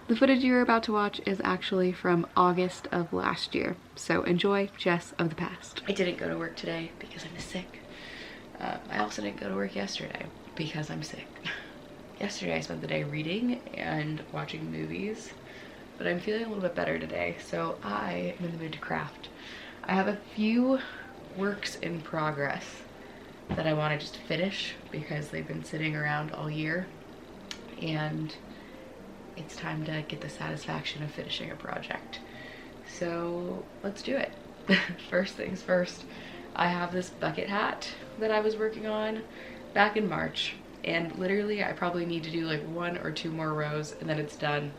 The footage you're about to watch is actually from August of last year, so enjoy Jess of the past. I didn't go to work today because I'm sick. I also didn't go to work yesterday because I'm sick. Yesterday I spent the day reading and watching movies, but I'm feeling a little bit better today, so I am in the mood to craft. I have a few works in progress that I want to just finish because they've been sitting around all year, and it's time to get the satisfaction of finishing a project. So let's do it. First things first, I have this bucket hat that I was working on back in March, and literally I probably need to do like 1 or 2 more rows and then it's done,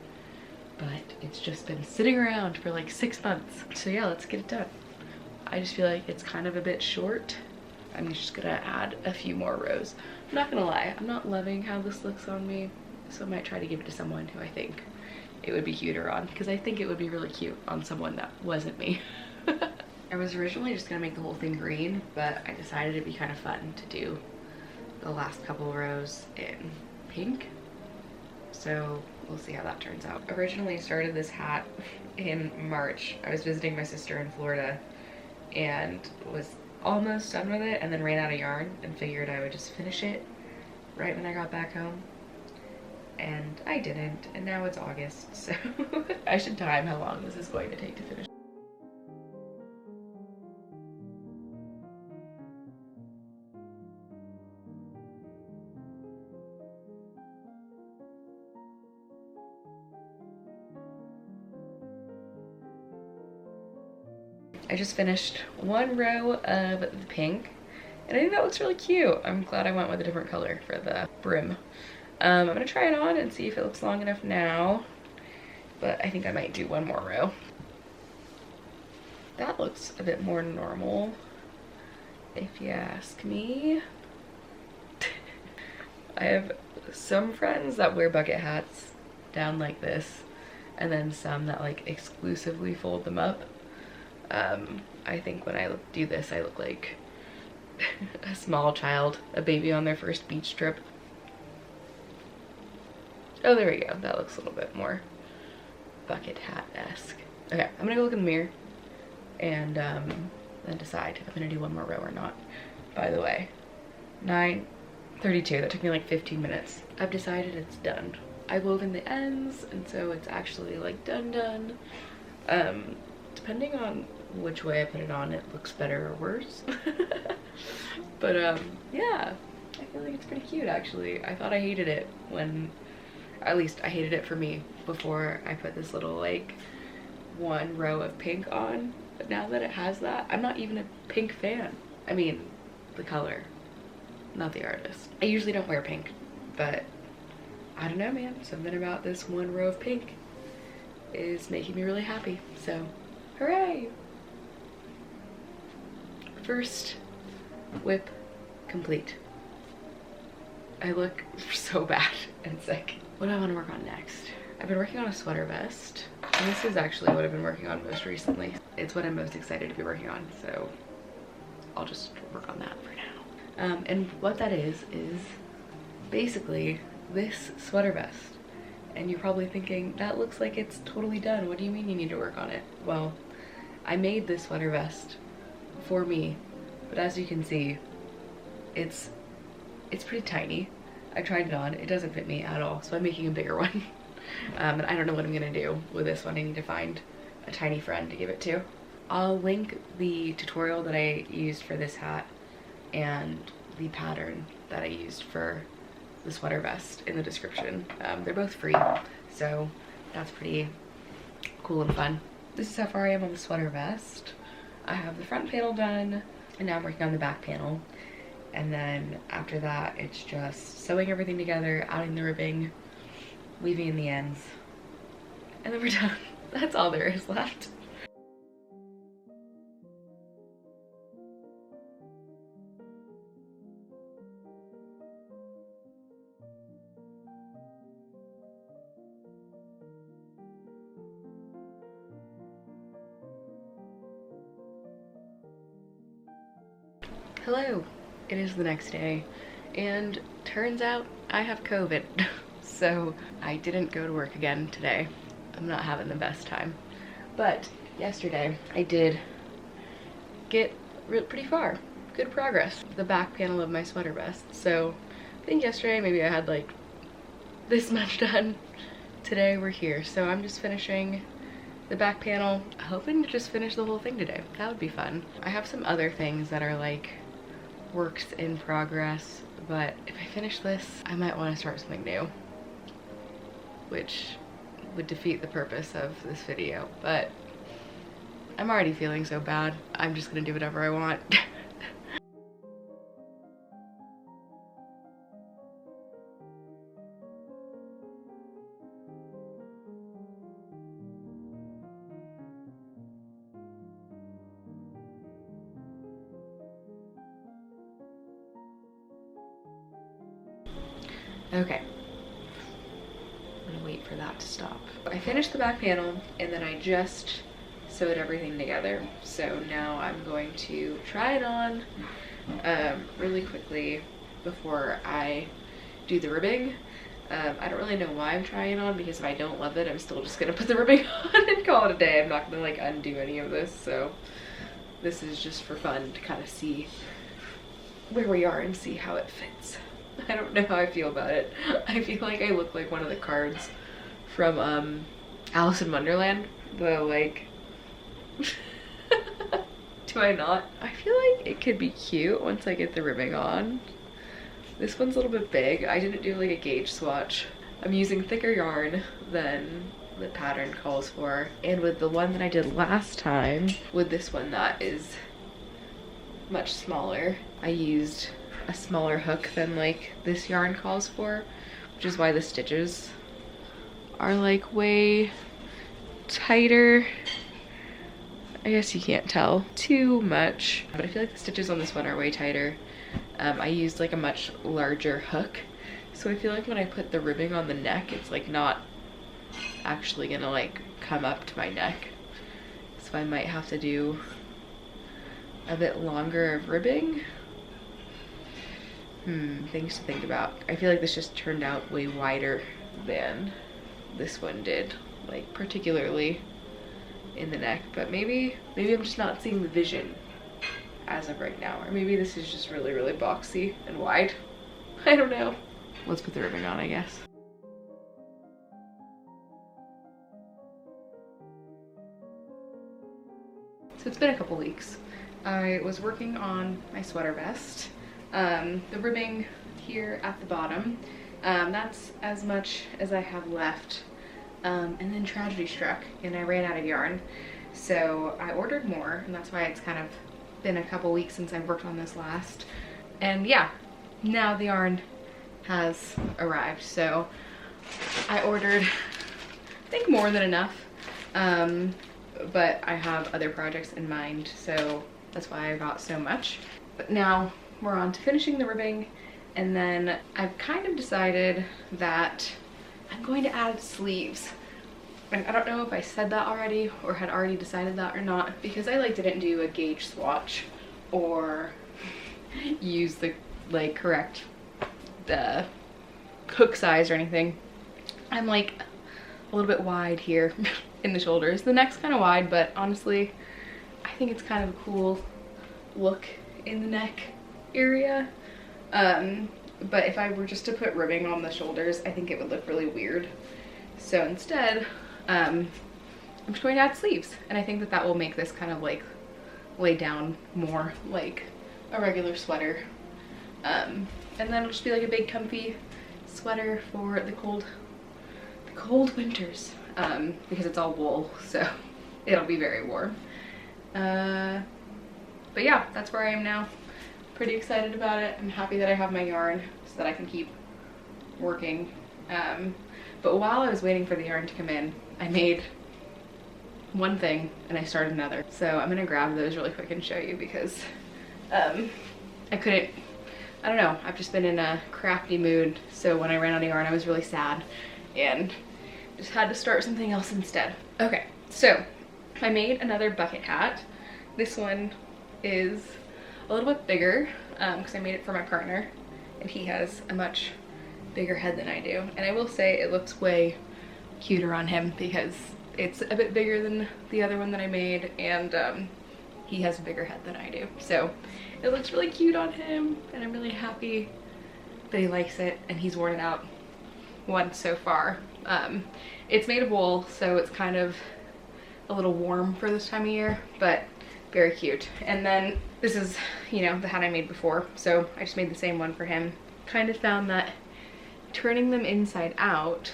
but it's just been sitting around for like 6 months. So yeah, let's get it done. I just feel like it's kind of a bit short. I'm just gonna add a few more rows. I'm not gonna lie, I'm not loving how this looks on me, so I might try to give it to someone who I think it would be cuter on, because I think it would be really cute on someone that wasn't me. I was originally just gonna make the whole thing green, but I decided it'd be kind of fun to do the last couple rows in pink. So we'll see how that turns out. Originally started this hat in March. I was visiting my sister in Florida and was almost done with it and then ran out of yarn and figured I would just finish it right when I got back home. And I didn't, and now it's August, so I should time how long this is going to take to finish. I just finished 1 row of the pink, and I think that looks really cute. I'm glad I went with a different color for the brim. I'm gonna try it on and see if it looks long enough now, but I think I might do 1 more row. That looks a bit more normal, if you ask me. I have some friends that wear bucket hats down like this, and then some that like exclusively fold them up. I think when I do this, I look like a small child, a baby on their first beach trip. Oh, there we go. That looks a little bit more bucket hat-esque. Okay, I'm gonna go look in the mirror and then decide if I'm gonna do 1 more row or not. By the way, 9:32. That took me like 15 minutes. I've decided it's done. I wove in the ends, and so it's actually like done. Depending on which way I put it on, it looks better or worse. But yeah, I feel like it's pretty cute actually. I thought I hated it when, at least I hated it for me before I put this little like 1 row of pink on, but now that it has that, I'm not even a pink fan. I mean, the color, not the artist. I usually don't wear pink, but I don't know, man, something about this 1 row of pink is making me really happy, so hooray! First whip complete. I look so bad and sick. What do I want to work on next? I've been working on a sweater vest, and this is actually what I've been working on most recently. It's what I'm most excited to be working on, so I'll just work on that for now. And what that is basically this sweater vest. And you're probably thinking, that looks like it's totally done. What do you mean you need to work on it? Well, I made this sweater vest for me, but as you can see, it's pretty tiny. I tried it on, it doesn't fit me at all, so I'm making a bigger one. And I don't know what I'm gonna do with this one. I need to find a tiny friend to give it to. I'll link the tutorial that I used for this hat and the pattern that I used for the sweater vest in the description. They're both free, so that's pretty cool and fun. This is how far I am on the sweater vest. I have the front panel done, and now I'm working on the back panel. And then after that, it's just sewing everything together, adding the ribbing, weaving in the ends, and then we're done. That's all there is left. Hello, it is the next day, and turns out I have COVID. So I didn't go to work again today. I'm not having the best time. But yesterday I did get pretty far. Good progress. The back panel of my sweater vest. So I think yesterday maybe I had like this much done. Today we're here. So I'm just finishing the back panel, hoping to just finish the whole thing today. That would be fun. I have some other things that are like works in progress, but if I finish this, I might want to start something new, which would defeat the purpose of this video, but I'm already feeling so bad. I'm just gonna do whatever I want. Okay, I'm gonna wait for that to stop. I finished the back panel and then I just sewed everything together. So now I'm going to try it on really quickly before I do the ribbing. I don't really know why I'm trying it on, because if I don't love it, I'm still just gonna put the ribbing on and call it a day. I'm not gonna like undo any of this. So this is just for fun to kind of see where we are and see how it fits. I don't know how I feel about it. I feel like I look like one of the cards from Alice in Wonderland. The like do I not? I feel like it could be cute once I get the ribbing on. This one's a little bit big. I didn't do like a gauge swatch. I'm using thicker yarn than the pattern calls for. And with the one that I did last time, with this one that is much smaller, I used a smaller hook than like this yarn calls for, which is why the stitches are like way tighter. I guess you can't tell too much, but I feel like the stitches on this one are way tighter. I used like a much larger hook, so I feel like when I put the ribbing on the neck, it's like not actually gonna like come up to my neck. So I might have to do a bit longer of ribbing. Things to think about. I feel like this just turned out way wider than this one did, like particularly in the neck, but maybe I'm just not seeing the vision as of right now, or maybe this is just really, really boxy and wide. I don't know. Let's put the ribbing on, I guess. So it's been a couple weeks. I was working on my sweater vest. The ribbing here at the bottom, that's as much as I have left. And then tragedy struck and I ran out of yarn. So I ordered more, and that's why it's kind of been a couple weeks since I've worked on this last. And yeah, now the yarn has arrived. So I ordered, I think, more than enough. But I have other projects in mind, so that's why I got so much. But now we're on to finishing the ribbing, and then I've kind of decided that I'm going to add sleeves. And I don't know if I said that already or had already decided that or not, because I like didn't do a gauge swatch or use the like correct the hook size or anything. I'm like a little bit wide here in the shoulders. The neck's kind of wide, but honestly I think it's kind of a cool look in the neck area. But if I were just to put ribbing on the shoulders, I think it would look really weird. So instead, I'm just going to add sleeves, and I think that that will make this kind of like lay down more like a regular sweater. And then it'll just be like a big comfy sweater for the cold winters, because it's all wool, so it'll be very warm. But yeah, that's where I am now. Pretty excited about it. I'm happy that I have my yarn so that I can keep working. But while I was waiting for the yarn to come in, I made one thing and I started another. So I'm gonna grab those really quick and show you, because I don't know, I've just been in a crafty mood. So when I ran out of yarn, I was really sad and just had to start something else instead. Okay, so I made another bucket hat. This one is a little bit bigger because I made it for my partner, and he has a much bigger head than I do. And I will say it looks way cuter on him because it's a bit bigger than the other one that I made, and he has a bigger head than I do. So it looks really cute on him, and I'm really happy that he likes it, and he's worn it out once so far. It's made of wool, so it's kind of a little warm for this time of year, but very cute. And then this is, you know, the hat I made before, so I just made the same one for him. Kind of found that turning them inside out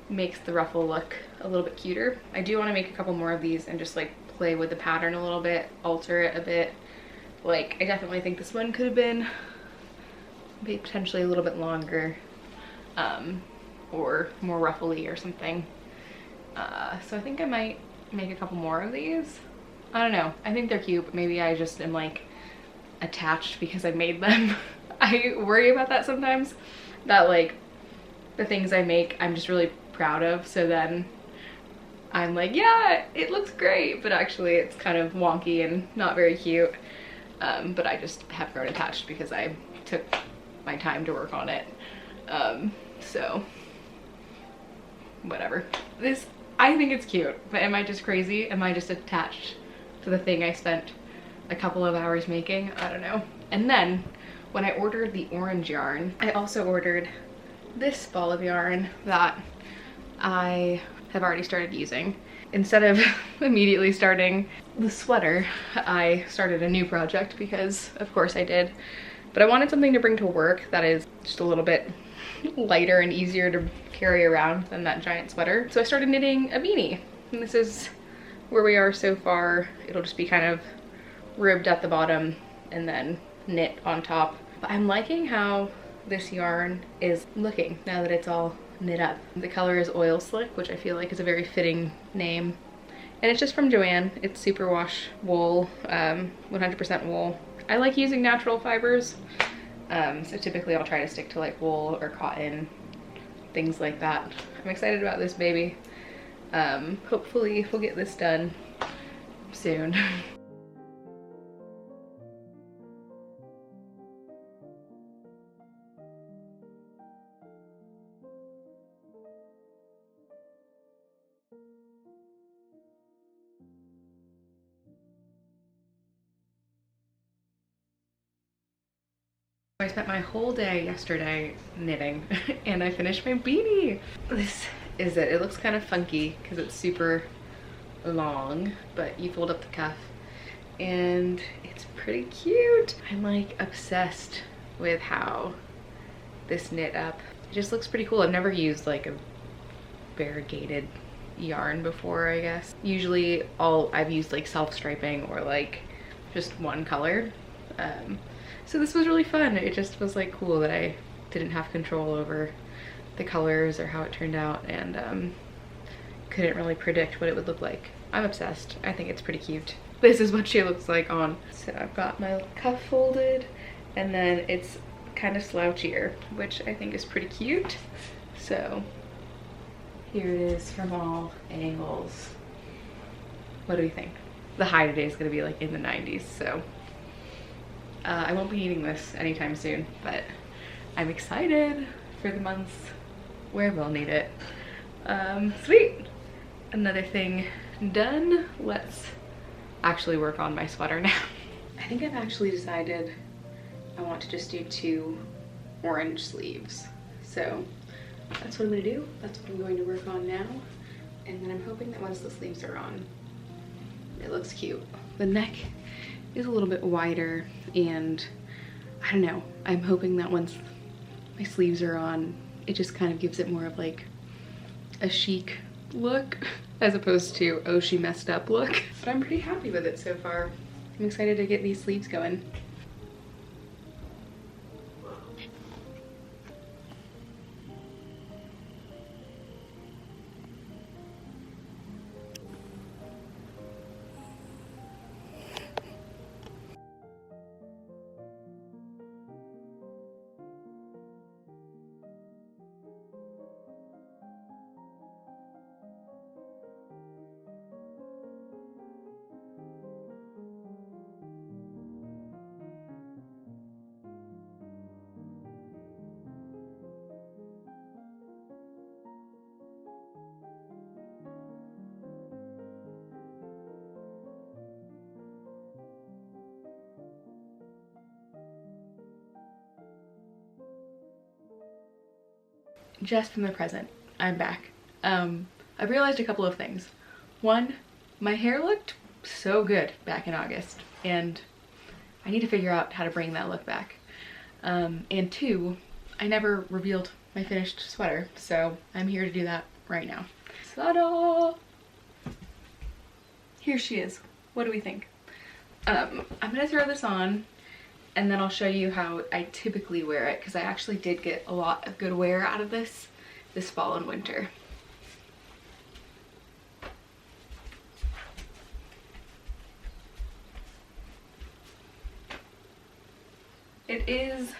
makes the ruffle look a little bit cuter. I do want to make a couple more of these and just like play with the pattern a little bit, alter it a bit. Like, I definitely think this one could have been maybe potentially a little bit longer, or more ruffly or something. So I think I might make a couple more of these. I don't know, I think they're cute, but maybe I just am like attached because I made them. I worry about that sometimes, that like the things I make I'm just really proud of, so then I'm like, yeah, it looks great, but actually it's kind of wonky and not very cute. But I just have grown attached because I took my time to work on it. So whatever. This, I think it's cute, but am I just crazy? Am I just attached to the thing I spent a couple of hours making? I don't know. And then when I ordered the orange yarn, I also ordered this ball of yarn that I have already started using. Instead of immediately starting the sweater, I started a new project because of course I did. But I wanted something to bring to work that is just a little bit lighter and easier to carry around than that giant sweater. So I started knitting a beanie. And this is where we are so far. It'll just be kind of ribbed at the bottom and then knit on top. But I'm liking how this yarn is looking now that it's all knit up. The color is Oil Slick, which I feel like is a very fitting name. And it's just from Joann. It's superwash wool, 100% wool. I like using natural fibers. So typically I'll try to stick to like wool or cotton, things like that. I'm excited about this baby. Hopefully we'll get this done soon. I spent my whole day yesterday knitting and I finished my beanie. This is it. It looks kind of funky because it's super long, but you fold up the cuff and it's pretty cute. I'm like obsessed with how this knit up. It just looks pretty cool. I've never used like a variegated yarn before, I guess. Usually I've used like self-striping or like just one color. So this was really fun. It just was like cool that I didn't have control over the colors or how it turned out, and couldn't really predict what it would look like. I'm obsessed. I think it's pretty cute. This is what she looks like on. So I've got my cuff folded and then it's kind of slouchier, which I think is pretty cute. So here it is from all angles. What do we think? The high today is gonna be like in the 90s, so I won't be eating this anytime soon, but I'm excited for the months where we'll need it. Sweet. Another thing done. Let's actually work on my sweater now. I think I've actually decided I want to just do 2 orange sleeves. So that's what I'm gonna do. That's what I'm going to work on now. And then I'm hoping that once the sleeves are on, it looks cute. The neck is a little bit wider, and I don't know, I'm hoping that once my sleeves are on, it just kind of gives it more of like a chic look as opposed to, oh, she messed up look. But I'm pretty happy with it so far. I'm excited to get these sleeves going. just from the present, I'm back. I've realized a couple of things. One, my hair looked so good back in August, and I need to figure out how to bring that look back. And two, I never revealed my finished sweater, so I'm here to do that right now. Ta-da! Here she is. What do we think? I'm gonna throw this on, and then I'll show you how I typically wear it, because I actually did get a lot of good wear out of this fall and winter. It is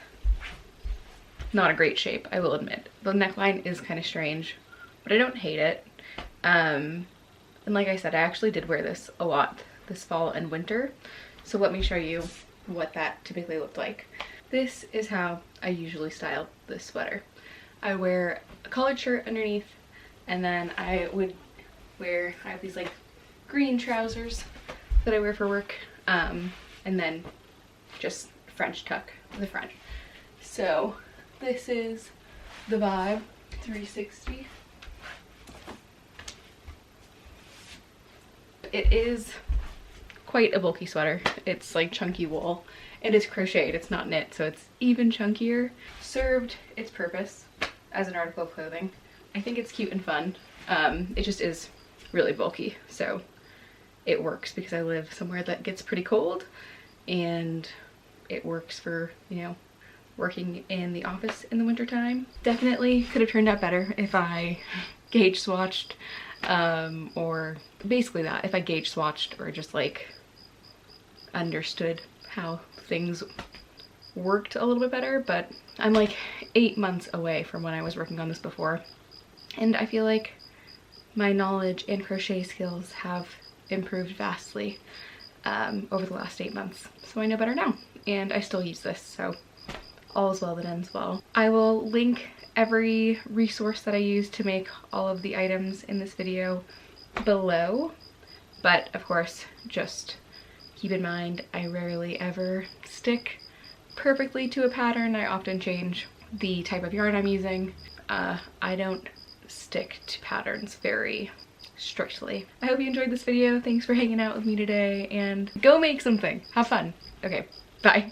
not a great shape, I will admit. The neckline is kind of strange, but I don't hate it. And like I said, I actually did wear this a lot this fall and winter. So let me show you what that typically looked like. This is how I usually style this sweater. I wear a collared shirt underneath, and then I have these like green trousers that I wear for work, and then just French tuck the front. So this is the Vibe 360. It is quite a bulky sweater. It's like chunky wool. It is crocheted, it's not knit, so it's even chunkier. Served its purpose as an article of clothing. I think it's cute and fun. It just is really bulky, so it works because I live somewhere that gets pretty cold, and it works for, you know, working in the office in the wintertime. Definitely could have turned out better if I gauge swatched, or basically that, if I gauge swatched or just like understood how things worked a little bit better. But I'm like 8 months away from when I was working on this before, and I feel like my knowledge and crochet skills have improved vastly over the last 8 months. So I know better now, and I still use this, so all is well that ends well. I will link every resource that I use to make all of the items in this video below, but of course just keep in mind I rarely ever stick perfectly to a pattern. I often change the type of yarn I'm using. I don't stick to patterns very strictly. I hope you enjoyed this video. Thanks for hanging out with me today, and go make something. Have fun. Okay, bye.